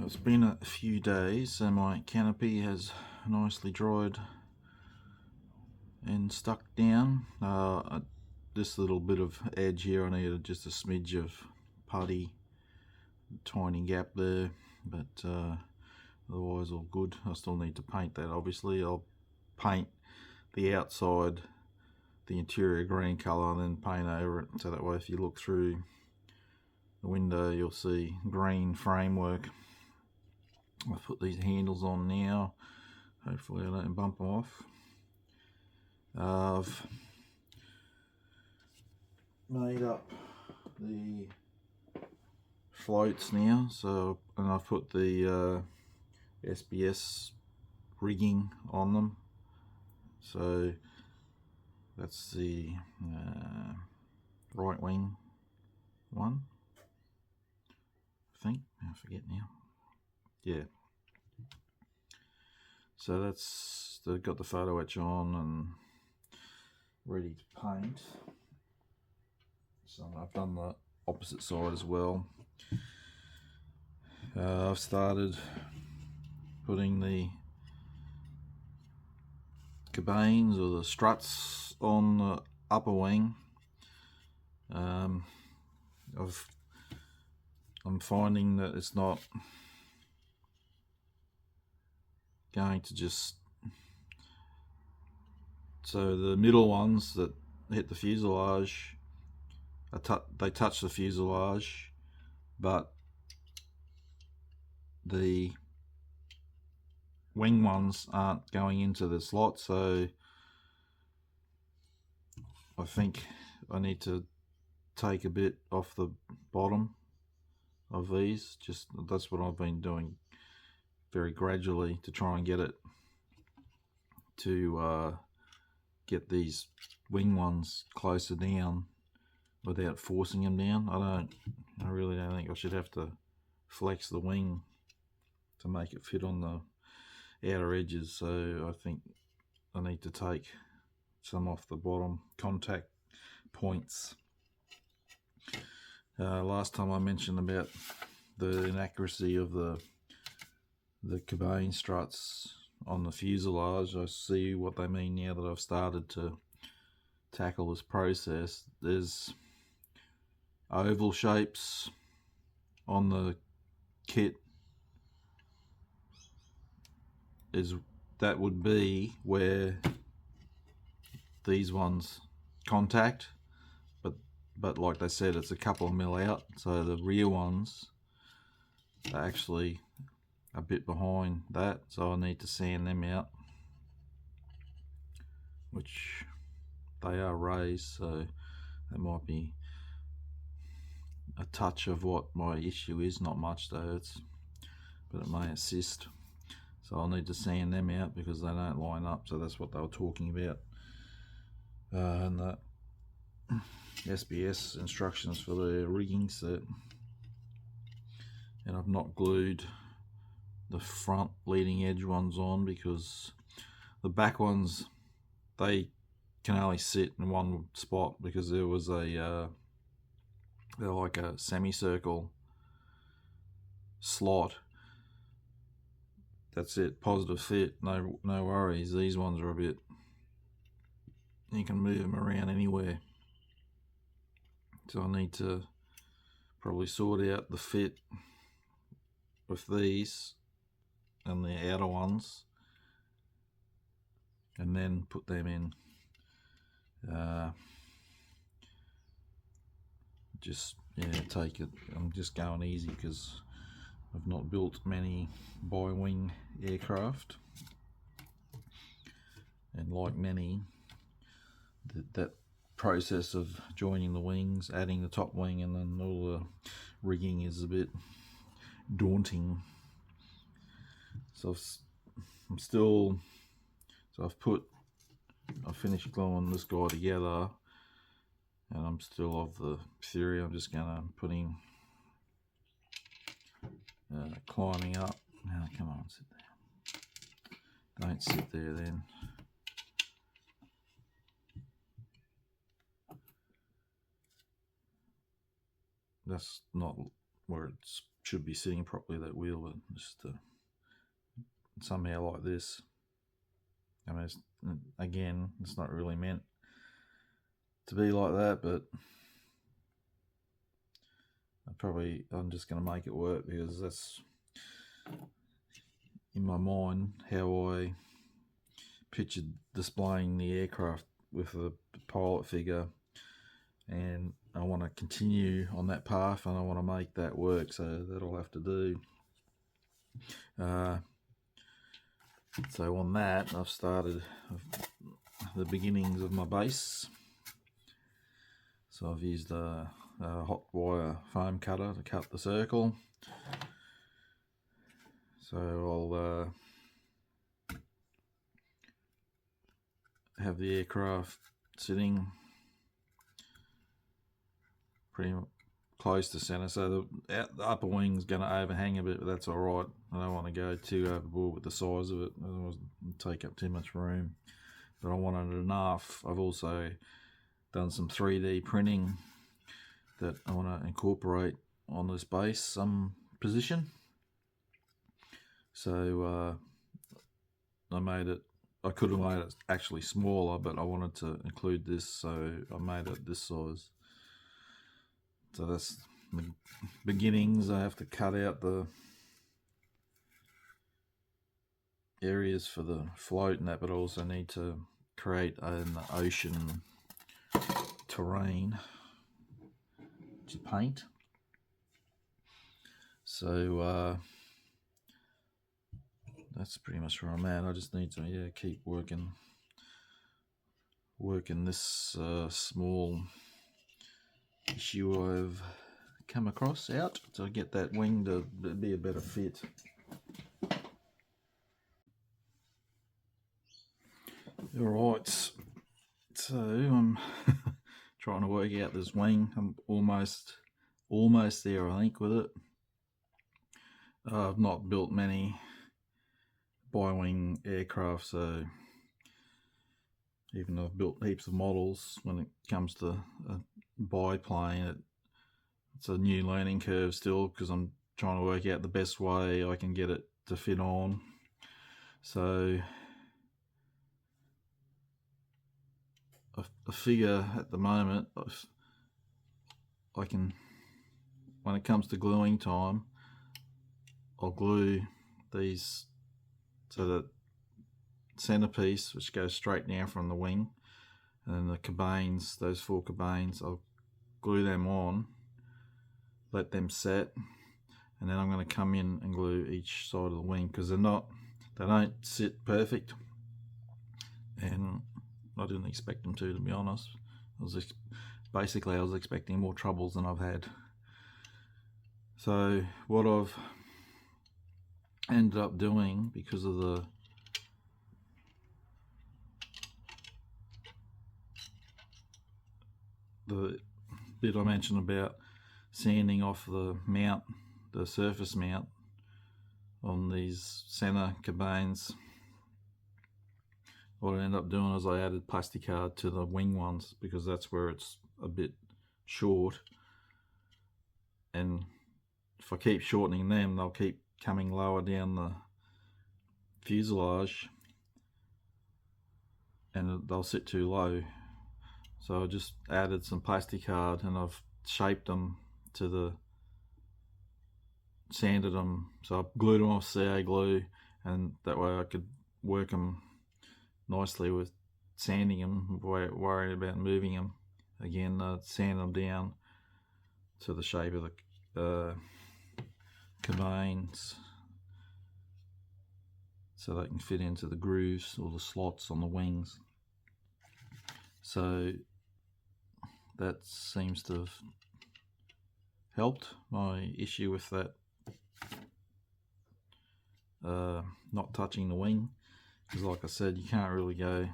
It's been a few days and my canopy has nicely dried and stuck down. This little bit of edge here, I needed just a smidge of putty, tiny gap there, but otherwise all good. I still need to paint that. Obviously I'll paint the outside the interior green colour and then paint over it, so that way if you look through the window you'll see green framework. I'll put these handles on now, hopefully I don't bump them off. I've made up the floats now, and I've put the SBS rigging on them, so that's the right wing one, I think, I forget now. Yeah, so that's, they've got the photo etch on and ready to paint. So I've done the opposite side as well. I've started putting the cabanes or the struts on the upper wing. I'm finding that it's not going to just, so the middle ones that hit the fuselage, they touch the fuselage, but the wing ones aren't going into the slot, so I think I need to take a bit off the bottom of these. Just that's what I've been doing very gradually to try and get it to get these wing ones closer down without forcing them down. I really don't think I should have to flex the wing to make it fit on the outer edges, so I think I need to take some off the bottom contact points. Last time I mentioned about the inaccuracy of the cabane struts on the fuselage. I see what they mean now that I've started to tackle this process. There's oval shapes on the kit, that would be where these ones contact, but like they said, it's a couple of mil out, so the rear ones are actually a bit behind that, so I need to sand them out, which they are raised, so that might be a touch of what my issue is. Not much though, but it may assist. So I'll need to sand them out because they don't line up, so that's what they were talking about. And the SBS instructions for the rigging set. And I've not glued the front leading edge ones on because the back ones, they can only sit in one spot because there was they're like a semicircle slot. That's it, positive fit, no worries. These ones are a bit, you can move them around anywhere, so I need to probably sort out the fit with these and the outer ones and then put them in. Just take it, I'm just going easy because I've not built many bi-wing aircraft, and like many, that process of joining the wings, adding the top wing and then all the rigging is a bit daunting. So I've finished gluing this guy together, and I'm still of the theory I'm just gonna put in climbing up. Now come on, sit there. Don't sit there then. That's not where it should be sitting properly, that wheel, but just somehow like this. I mean, again, it's not really meant to be like that, but I'm just going to make it work, because that's in my mind how I pictured displaying the aircraft with the pilot figure, and I want to continue on that path, and I want to make that work, so that'll have to do. So on that, I've started the beginnings of my base. So I've used a hot wire foam cutter to cut the circle. So I'll have the aircraft sitting pretty close to center, so the upper wing's going to overhang a bit, but that's alright. I don't want to go too overboard with the size of it, otherwise it'll take up too much room, but I wanted it enough. I've also done some 3D printing that I want to incorporate on this base some position. So I could have made it actually smaller, but I wanted to include this, so I made it this size. So that's the beginnings. I have to cut out the areas for the float and that, but I also need to create an ocean terrain to paint. So that's pretty much where I'm at. I just need to keep working this small issue I've come across out to get that wing to be a better fit. Alright, so I'm trying to work out this wing. I'm almost there, I think, with it. I've not built many bi-wing aircraft, so even though I've built heaps of models, when it comes to a biplane, it's a new learning curve still, because I'm trying to work out the best way I can get it to fit on. So I figure at the moment, I can, when it comes to gluing time, I'll glue these, so that centerpiece, which goes straight down from the wing, and then the cabanes, those 4 cabanes, I'll glue them on, let them set, and then I'm going to come in and glue each side of the wing, because they don't sit perfect, and I didn't expect them to be honest. I was expecting more troubles than I've had. So what I've ended up doing, because of the bit I mentioned about sanding off the mount, the surface mount on these center cabanes, what I ended up doing is I added plasticard to the wing ones, because that's where it's a bit short, and if I keep shortening them, they'll keep coming lower down the fuselage and they'll sit too low. So I just added some plasticard, and I've shaped them to sanded them, so I glued them off CA glue, and that way I could work them nicely with sanding them, worried about moving them. Again, sand them down to the shape of the cabanes, so they can fit into the grooves or the slots on the wings. So that seems to have helped my issue with that not touching the wing, because like I said, you can't really go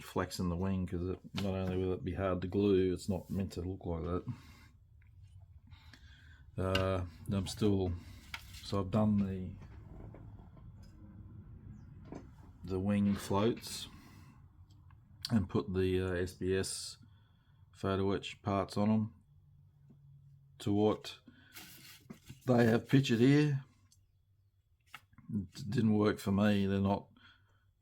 flexing the wing, because not only will it be hard to glue, it's not meant to look like that. So I've done the wing floats and put the SBS photo etch parts on them, to what they have pictured here. It didn't work for me. They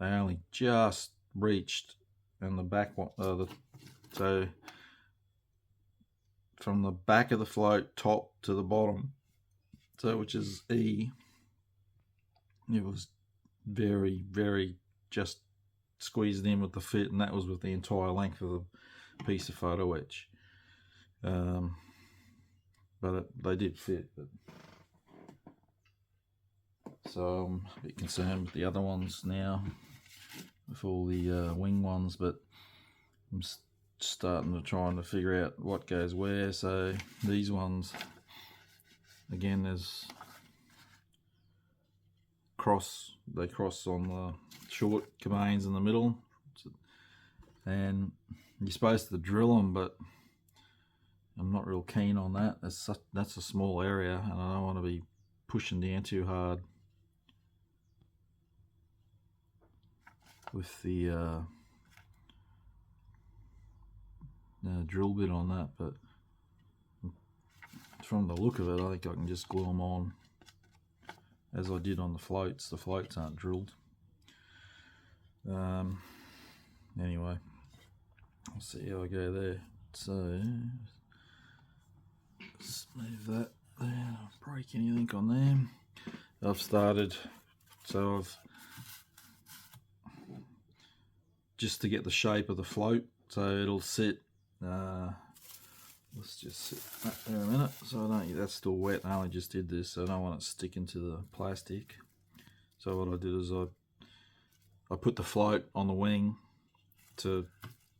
only just reached, and the back one, so from the back of the float, top to the bottom, so which is E, it was very, very just squeezed in with the fit, and that was with the entire length of the piece of photo etch. But they did fit. So I'm a bit concerned with the other ones now, with all the wing ones, but I'm starting to try to figure out what goes where. So these ones, again, there's they cross on the short cabanes in the middle, and you're supposed to drill them, but I'm not real keen on that. That's a small area, and I don't want to be pushing down too hard with the drill bit on that. But from the look of it, I think I can just glue them on as I did on the floats. The floats aren't drilled. Anyway, I'll see how I go there. So let's move that there. Don't break anything on there. I've started, so I've just to get the shape of the float, so it'll sit. Let's just sit that there a minute. So I don't. That's still wet. I only just did this, so I don't want it sticking to the plastic. So what I did is I put the float on the wing to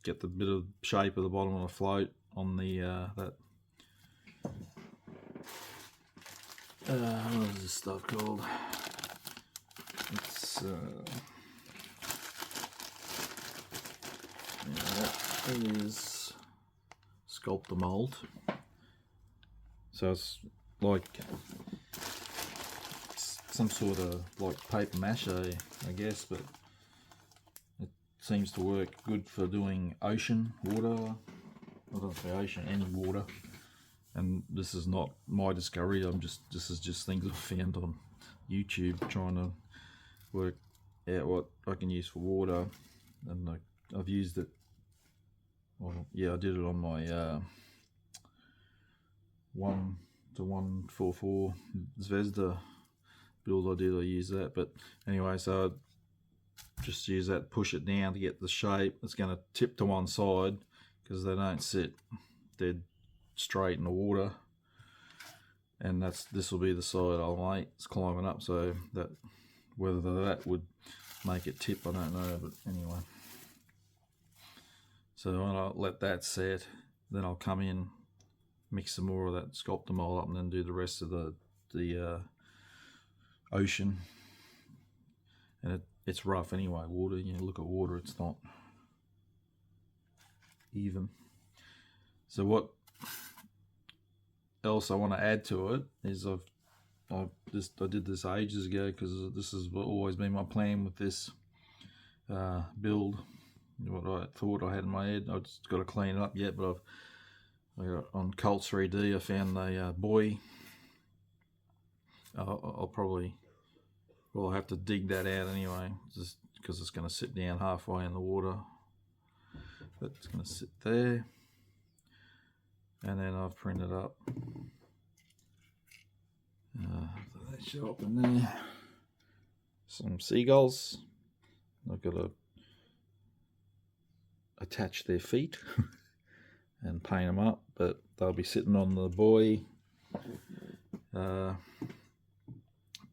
get the bit of shape of the bottom of the float on the what is this stuff called? It's it is sculptor mold. So it's like some sort of like paper mache, I guess, but it seems to work good for doing ocean water. I don't say ocean, any water. And this is not my discovery. This is just things I've found on YouTube, trying to work out what I can use for water. And I've used it. Well, yeah, I did it on my 1-144 Zvezda build. I used that. But anyway, so I just use that, push it down to get the shape. It's going to tip to one side because they don't sit dead straight in the water, and this will be the side I'll make. It's climbing up, so that whether that would make it tip, I don't know. But anyway, so when I let that set, then I'll come in, mix some more of that sculptor mold up, and then do the rest of the ocean. And it's rough anyway. Water, you look at water, it's not even. So what else I want to add to it is I did this ages ago, because this has always been my plan with this build. What I thought I had in my head, I've just got to clean it up yet, but I got on Cult 3D. I found a buoy. I'll have to dig that out anyway, just because it's going to sit down halfway in the water. That's going to sit there. And then I've printed up, they show up in there, some seagulls. I've got to attach their feet and paint them up, but they'll be sitting on the buoy.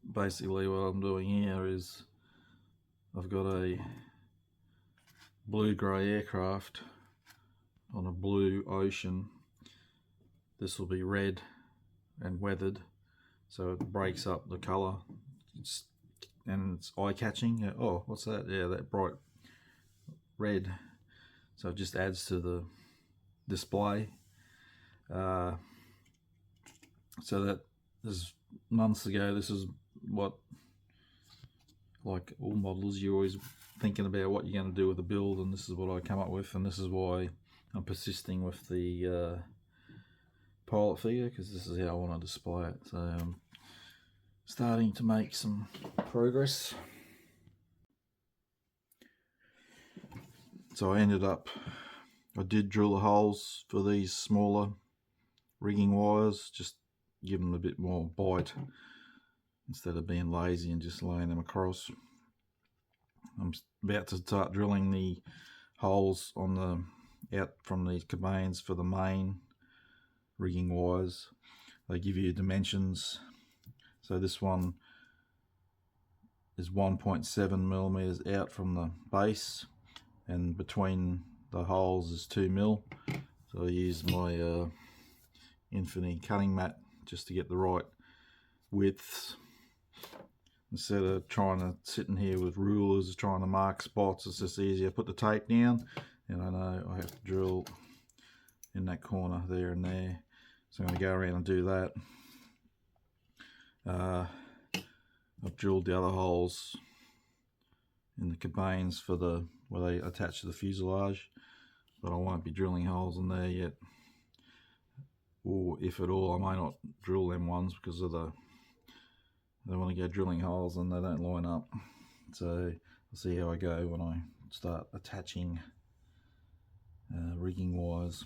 Basically what I'm doing here is I've got a blue-grey aircraft on a blue ocean. This will be red and weathered, so it breaks up the colour, and it's eye-catching. Oh, what's that? Yeah, that bright red. So it just adds to the display. So that is months ago. This is what, like all modelers, you're always thinking about what you're going to do with the build, and this is what I come up with, and this is why I'm persisting with the pilot figure because this is how I want to display it. So I'm starting to make some progress. So I did drill the holes for these smaller rigging wires, just give them a bit more bite instead of being lazy and just laying them across. I'm about to start drilling the holes on the out from these cabanes for the main rigging wires. They give you dimensions. So this one is 1.7 millimeters out from the base, and between the holes is 2 mil. So I use my Infinity cutting mat just to get the right width. Instead of trying to sit in here with rulers trying to mark spots, it's just easier. Put the tape down and I know I have to drill in that corner there and there. So I'm going to go around and do that. I've drilled the other holes in the cabanes for where they attach to the fuselage, but I won't be drilling holes in there yet. Or if at all, I may not drill them ones because of I don't want to go drilling holes and they don't line up. So I'll see how I go when I start attaching rigging wires.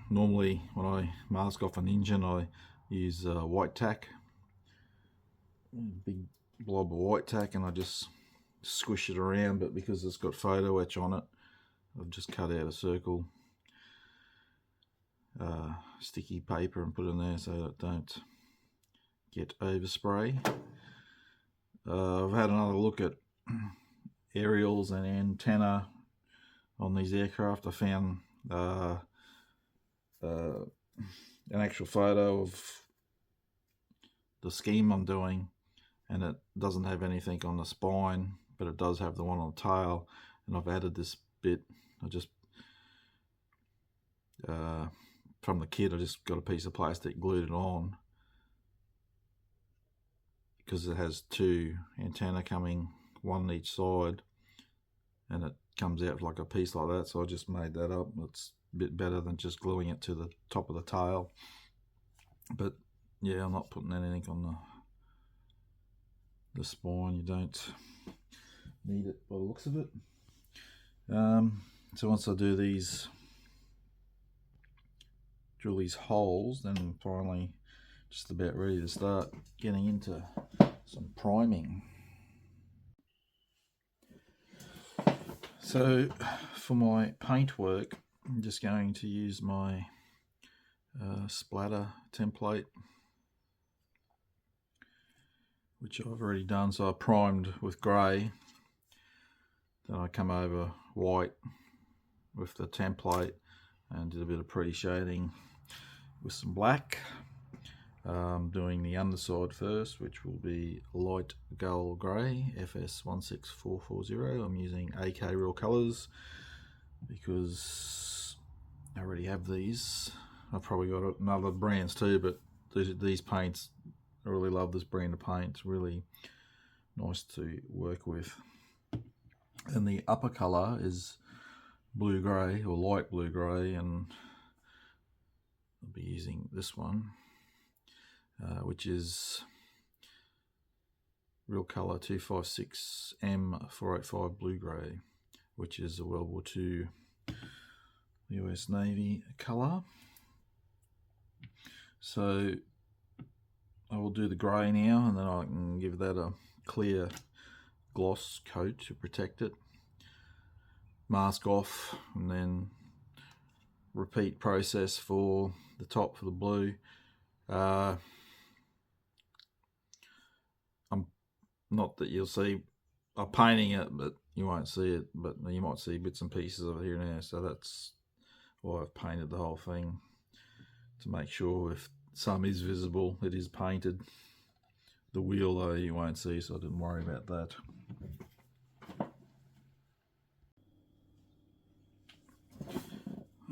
Normally when I mask off an engine, I use white tack, a big blob of white tack, and I just squish it around, but because it's got photo etch on it, I've just cut out a circle sticky paper and put it in there so that it don't get overspray. I've had another look at aerials and antenna on these aircraft. I found an actual photo of the scheme I'm doing, and it doesn't have anything on the spine, but it does have the one on the tail, and I've added this bit. I just from the kit I just got a piece of plastic, glued it on, because it has two antenna coming, one on each side, and it comes out like a piece like that. So I just made that up. It's a bit better than just gluing it to the top of the tail. But yeah, I'm not putting anything on the spine. You don't need it by the looks of it. So once I do drill these holes, then I'm finally just about ready to start getting into some priming. So for my paint work, I'm just going to use my splatter template, which I've already done. So I primed with grey, then I come over white with the template and did a bit of pretty shading with some black. Doing the underside first, which will be light gull grey, FS16440. I'm using AK Real Colours because I already have these. I've probably got other brands too, but these paints, I really love this brand of paint. It's really nice to work with. And the upper colour is blue grey or light blue grey, and I'll be using this one, which is Real Colour 256 M485 blue grey, which is a World War II US Navy colour. So I will do the grey now, and then I can give that a clear gloss coat to protect it, mask off, and then repeat process for the top for the blue. Not that you'll see I'm painting it, but you won't see it, but you might see bits and pieces of it here and there. So that's why I've painted the whole thing, to make sure if some is visible, it is painted. The wheel though you won't see, so I didn't worry about that.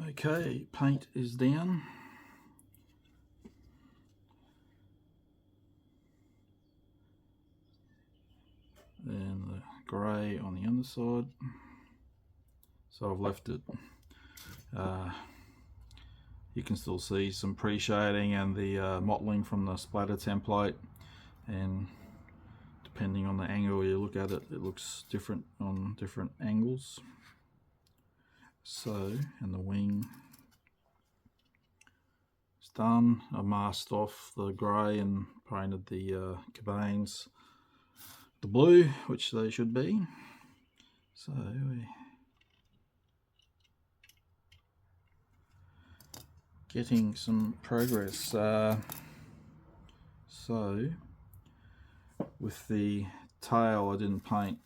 Okay, paint is down. And the grey on the underside. So I've left it you can still see some pre-shading and the mottling from the splatter template, and depending on the angle you look at it, it looks different on different angles. So, and the wing is done. I masked off the grey and painted the cabanes the blue, which they should be. So we're getting some progress. So with the tail, I didn't paint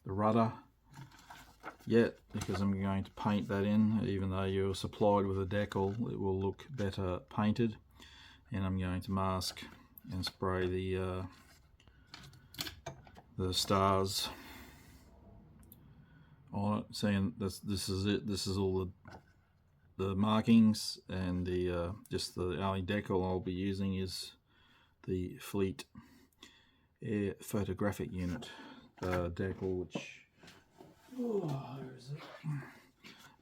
the rudder yet because I'm going to paint that in. Even though you're supplied with a decal, it will look better painted, and I'm going to mask and spray the stars on it. Seeing this is it. This is all the markings, and the just the only decal I'll be using is the Fleet Air photographic unit decal, which where is it?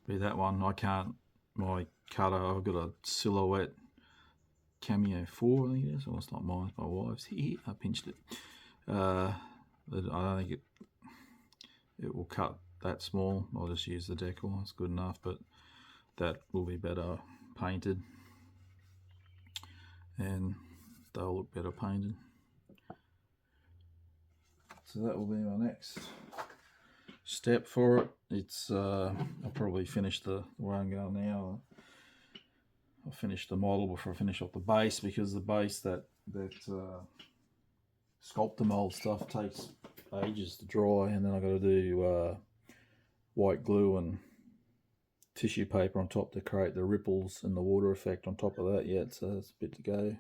Be that one. I can't. My cutter. I've got a Silhouette Cameo 4, I think it is. Oh, it's not mine. It's my wife's. Here, I pinched it. I don't think it will cut that small. I'll just use the decal. It's good enough, but that will be better painted, and they'll look better painted. So that will be my next step for it. It's I'll probably finish the way I'm going now. I'll finish the model before I finish off the base, because the base, that sculptor mold stuff takes ages to dry, and then I've got to do white glue and tissue paper on top to create the ripples and the water effect on top of that yet, so that's a bit to go.